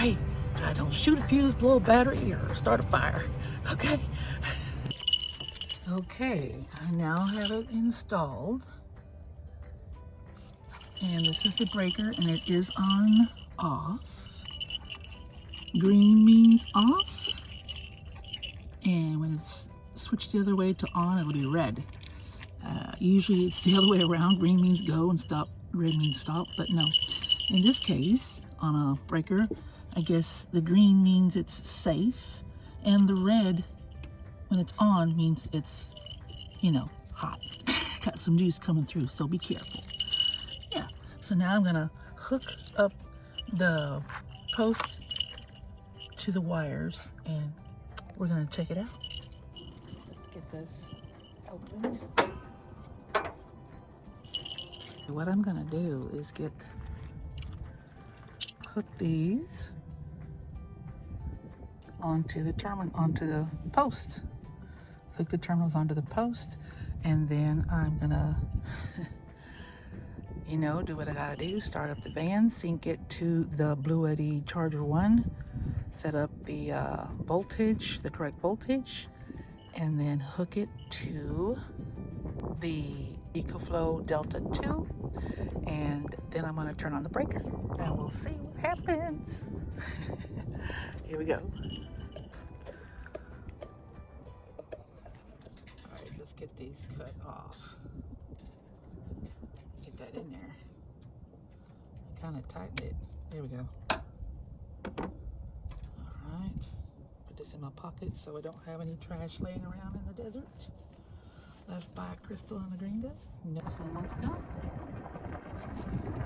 pray I don't shoot a fuse, blow a battery, or start a fire. Okay. Okay, I now have it installed. And this is the breaker, and it is on off. Green means off. And when it's switched the other way to on, it'll be red. Usually it's the other way around. Green means go and stop, red means stop, but no. In this case, on a breaker, I guess the green means it's safe, and the red, when it's on, means it's, you know, hot. Got some juice coming through, so be careful. Yeah, so now I'm gonna hook up the post to the wires, and we're gonna check it out. Let's get this open. What I'm gonna do is hook these onto the post. Hook the terminals onto the post, and then I'm gonna, you know, do what I gotta do. Start up the van, sync it to the Bluetti Charger 1, set up the voltage, the correct voltage, and then hook it to the EcoFlow Delta 2, and then I'm gonna turn on the breaker, and we'll see what happens. Here we go. All right, let's get these cut off. Get that in there. I kind of tightened it. There we go. All right. Put this in my pocket so I don't have any trash laying around in the desert. Left by CrystalandLaGREENga. No, someone's come.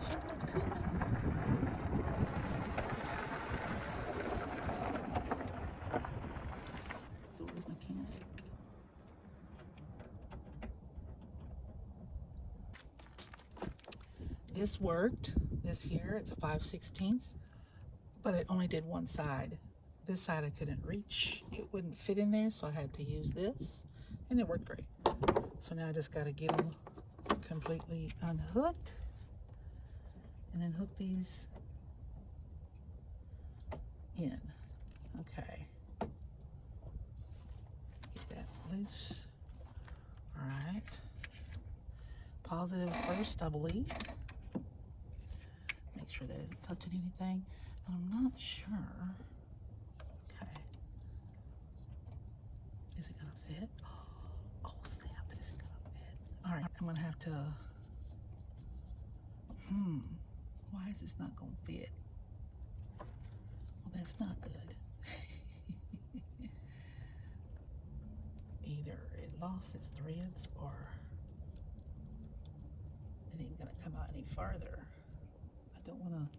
Someone's coming. So where's mechanic? This worked. This here, it's a 5/16, but it only did one side. This side I couldn't reach. It wouldn't fit in there, so I had to use this, and it worked great. So now I just got to get them completely unhooked, and then hook these in. Okay. Get that loose. All right. Positive first, I believe. Make sure that it isn't touching anything. I'm not sure. Okay. Is it gonna fit? Oh snap, it isn't gonna fit. All right, I'm gonna have to, why is this not gonna fit? Well, that's not good. Either it lost its threads or it ain't gonna come out any farther. I don't wanna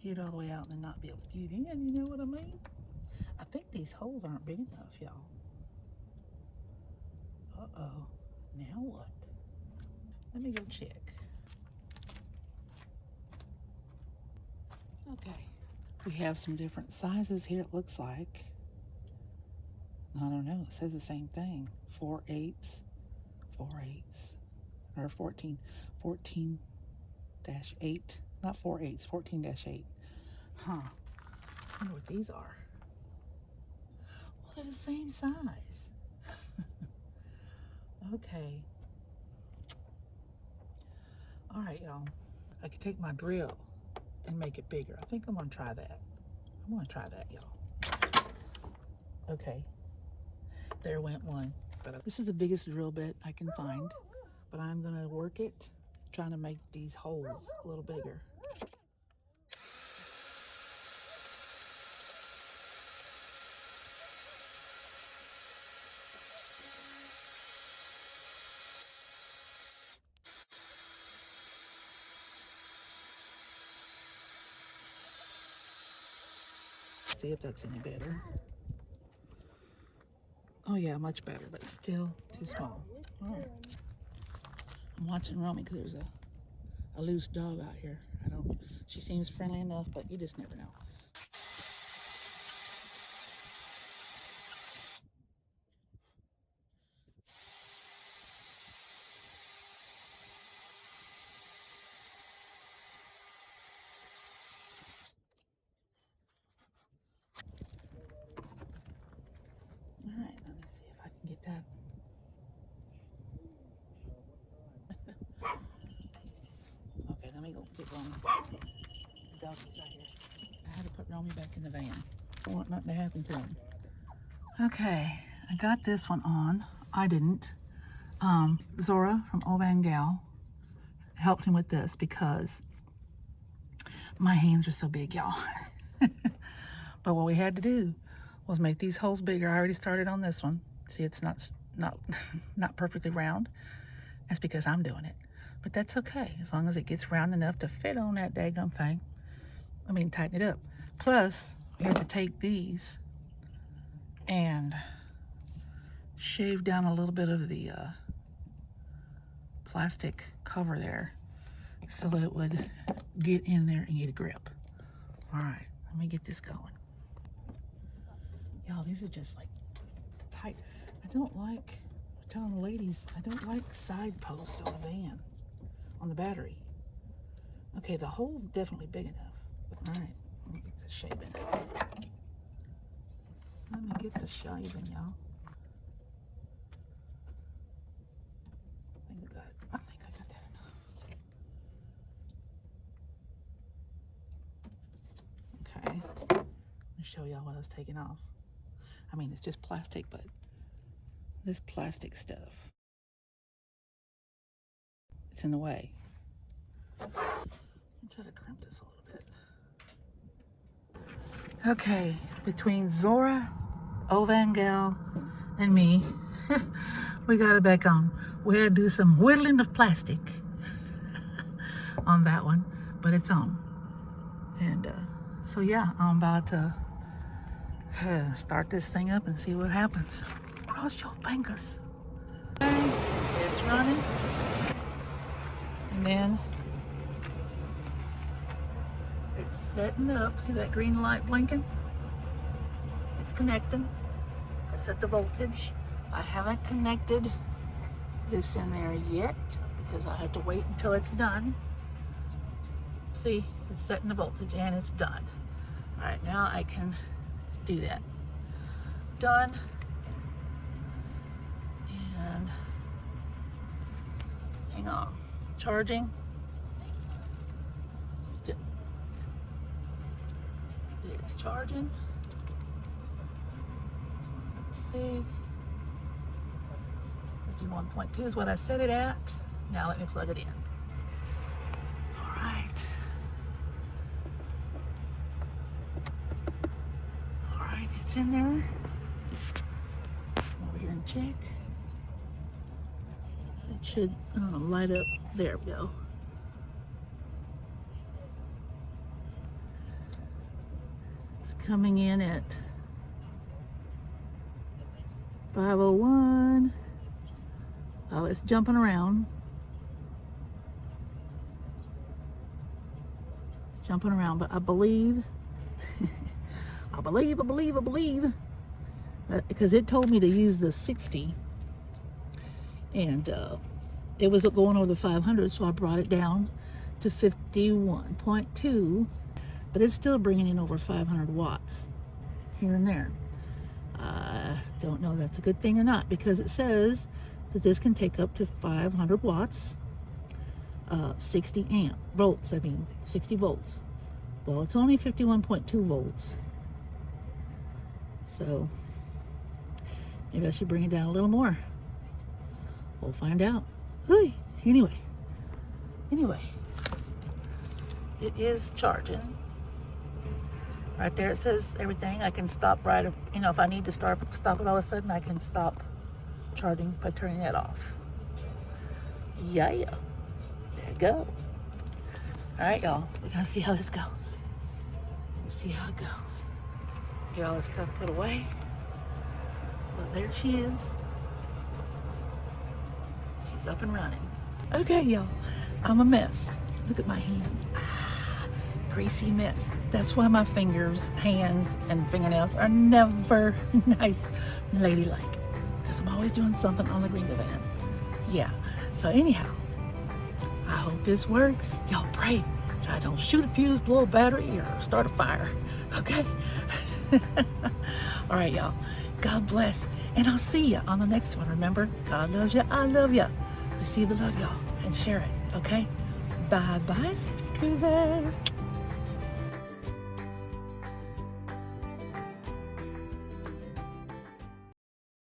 get it all the way out and then not be able to get in, you know what I mean? I think these holes aren't big enough, y'all. Uh-oh, now what? Let me go check. Okay, we have some different sizes here, it looks like. I don't know, it says the same thing. 4/8, or 14-8, not 4/8, 14-8. Huh, I wonder what these are. Well, they're the same size. Okay. All right, y'all. I could take my drill and make it bigger. I think I'm gonna try that. I'm gonna try that, y'all. Okay. There went one. This is the biggest drill bit I can find, but I'm gonna work it, trying to make these holes a little bigger. See if that's any better. Oh yeah, much better, but still too small. All right. I'm watching Roamie because there's a loose dog out here. She seems friendly enough, but you just never know. doggies right here. I had to put Roamie back in the van. I don't want nothing to happen to him. Okay, I got this one on. I didn't. Zora from Ovangal helped him with this because my hands are so big, y'all. But what we had to do was make these holes bigger. I already started on this one. See, it's not not perfectly round. That's because I'm doing it. But that's okay, as long as it gets round enough to fit on that daggum thing. I mean, tighten it up. Plus, we had to take these and shave down a little bit of the plastic cover there so that it would get in there and get a grip. All right, let me get this going. Y'all, these are just like tight. I don't like, I'm telling the ladies, I don't like side posts on the van, on the battery. Okay, the hole's definitely big enough. All right, let me get this shaving. Let me get the shaving, y'all. I think I got that enough. Okay, let me show y'all what I was taking off. I mean, it's just plastic, but this plastic stuff, it's in the way. I'll try to crimp this a little bit. Okay, between Zora, Ovangal, and me, we got it back on. We had to do some whittling of plastic on that one, but it's on. And so yeah, I'm about to start this thing up and see what happens. Cross your fingers. Okay, it's running. And then it's setting up. See that green light blinking? It's connecting. I set the voltage. I haven't connected this in there yet because I have to wait until it's done. See, it's setting the voltage and it's done. All right, now I can do that. Done. And hang on, charging. It's charging. Let's see. 51.2 is what I set it at. Now let me plug it in. All right. All right, it's in there. Come over here and check. It should light up. There we go. It's coming in at 501. Oh, it's jumping around. It's jumping around, but I believe, I believe that because it told me to use the 60 and it was going over the 500, so I brought it down to 51.2, but it's still bringing in over 500 watts here and there. I don't know if that's a good thing or not, because it says that this can take up to 500 watts, 60 volts, 60 volts. Well, it's only 51.2 volts. So maybe I should bring it down a little more. We'll find out. Anyway, it is charging. Right there it says everything. I can stop right, if I need to stop it all of a sudden, I can stop charging by turning that off. Yeah, there you go. All right, y'all, we gotta see how this goes. Let's see how it goes. Get all this stuff put away. But there she is. She's up and running. Okay, y'all, I'm a mess. Look at my hands. Greasy mess. That's why my fingers, hands, and fingernails are never nice and ladylike. Because I'm always doing something on the RoamingwithRoamie van. Yeah, so anyhow, I hope this works. Y'all pray I don't shoot a fuse, blow a battery, or start a fire. Okay? All right, y'all. God bless. And I'll see you on the next one. Remember, God loves you. I love you. Receive the love, y'all, and share it. Okay? Bye-bye, City Cruisers.